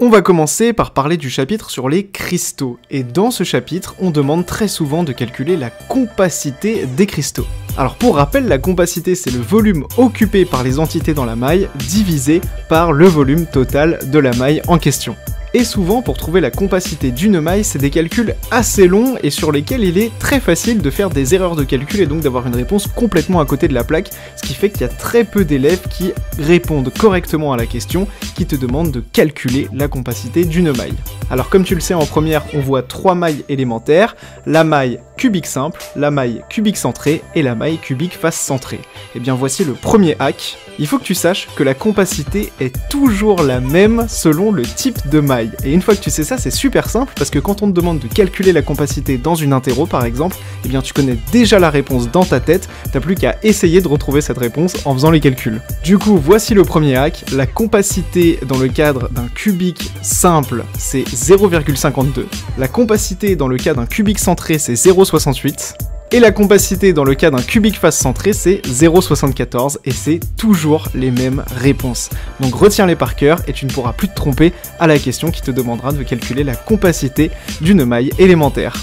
On va commencer par parler du chapitre sur les cristaux, et dans ce chapitre, on demande très souvent de calculer la compacité des cristaux. Alors pour rappel, la compacité c'est le volume occupé par les entités dans la maille divisé par le volume total de la maille en question. Et souvent, pour trouver la compacité d'une maille, c'est des calculs assez longs et sur lesquels il est très facile de faire des erreurs de calcul et donc d'avoir une réponse complètement à côté de la plaque, ce qui fait qu'il y a très peu d'élèves qui répondent correctement à la question qui te demande de calculer la compacité d'une maille. Alors comme tu le sais, en première, on voit 3 mailles élémentaires, la maille cubique simple, la maille cubique centrée et la maille cubique face centrée. Et bien voici le premier hack. Il faut que tu saches que la compacité est toujours la même selon le type de maille. Et une fois que tu sais ça, c'est super simple parce que quand on te demande de calculer la compacité dans une interro par exemple, eh bien tu connais déjà la réponse dans ta tête, t'as plus qu'à essayer de retrouver cette réponse en faisant les calculs. Du coup, voici le premier hack. La compacité dans le cadre d'un cubique simple, c'est 0,52. La compacité dans le cas d'un cubique centré, c'est 0,68. Et la compacité dans le cas d'un cubique face centré, c'est 0,74 et c'est toujours les mêmes réponses. Donc retiens-les par cœur et tu ne pourras plus te tromper à la question qui te demandera de calculer la compacité d'une maille élémentaire.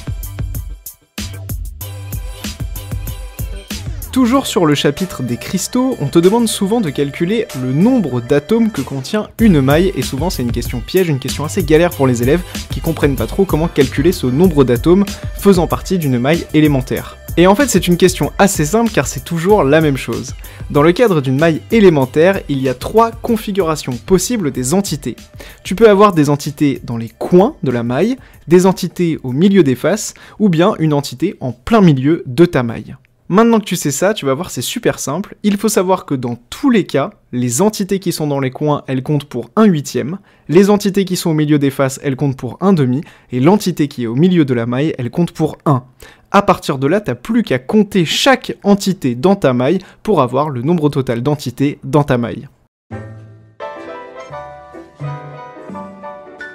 Toujours sur le chapitre des cristaux, on te demande souvent de calculer le nombre d'atomes que contient une maille, et souvent c'est une question piège, une question assez galère pour les élèves qui comprennent pas trop comment calculer ce nombre d'atomes faisant partie d'une maille élémentaire. Et en fait c'est une question assez simple car c'est toujours la même chose. Dans le cadre d'une maille élémentaire, il y a 3 configurations possibles des entités. Tu peux avoir des entités dans les coins de la maille, des entités au milieu des faces, ou bien une entité en plein milieu de ta maille. Maintenant que tu sais ça, tu vas voir, c'est super simple. Il faut savoir que dans tous les cas, les entités qui sont dans les coins, elles comptent pour 1/8, les entités qui sont au milieu des faces, elles comptent pour 1/2, et l'entité qui est au milieu de la maille, elle compte pour 1. À partir de là, t'as plus qu'à compter chaque entité dans ta maille pour avoir le nombre total d'entités dans ta maille.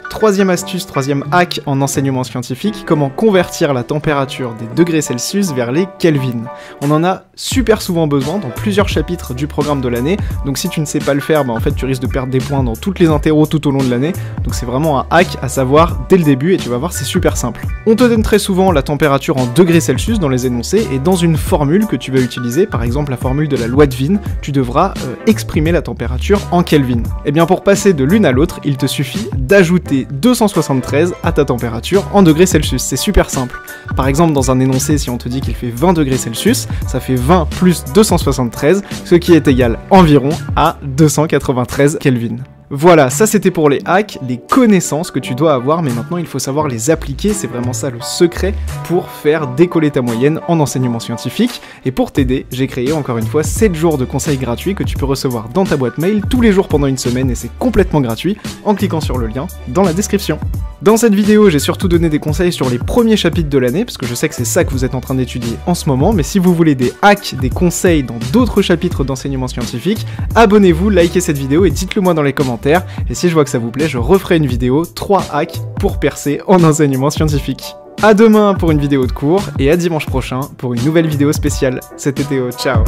Troisième astuce, troisième hack en enseignement scientifique, comment convertir la température des degrés Celsius vers les Kelvin. On en a super souvent besoin dans plusieurs chapitres du programme de l'année, donc si tu ne sais pas le faire, en fait tu risques de perdre des points dans toutes les interros tout au long de l'année, donc c'est vraiment un hack à savoir dès le début et tu vas voir c'est super simple. On te donne très souvent la température en degrés Celsius dans les énoncés et dans une formule que tu vas utiliser, par exemple la formule de la loi de Wien, tu devras exprimer la température en Kelvin. Et bien pour passer de l'une à l'autre, il te suffit d'ajouter 273 à ta température en degrés Celsius, c'est super simple. Par exemple dans un énoncé, si on te dit qu'il fait 20 degrés Celsius, ça fait 20 plus 273, ce qui est égal environ à 293 Kelvin. Voilà, ça c'était pour les hacks, les connaissances que tu dois avoir, mais maintenant il faut savoir les appliquer, c'est vraiment ça le secret pour faire décoller ta moyenne en enseignement scientifique. Et pour t'aider, j'ai créé encore une fois 7 jours de conseils gratuits que tu peux recevoir dans ta boîte mail tous les jours pendant une semaine et c'est complètement gratuit en cliquant sur le lien dans la description. Dans cette vidéo, j'ai surtout donné des conseils sur les premiers chapitres de l'année, parce que je sais que c'est ça que vous êtes en train d'étudier en ce moment, mais si vous voulez des hacks, des conseils dans d'autres chapitres d'enseignement scientifique, abonnez-vous, likez cette vidéo et dites-le moi dans les commentaires, et si je vois que ça vous plaît, je referai une vidéo 3 hacks pour percer en enseignement scientifique. À demain pour une vidéo de cours, et à dimanche prochain pour une nouvelle vidéo spéciale. C'était Théo, ciao!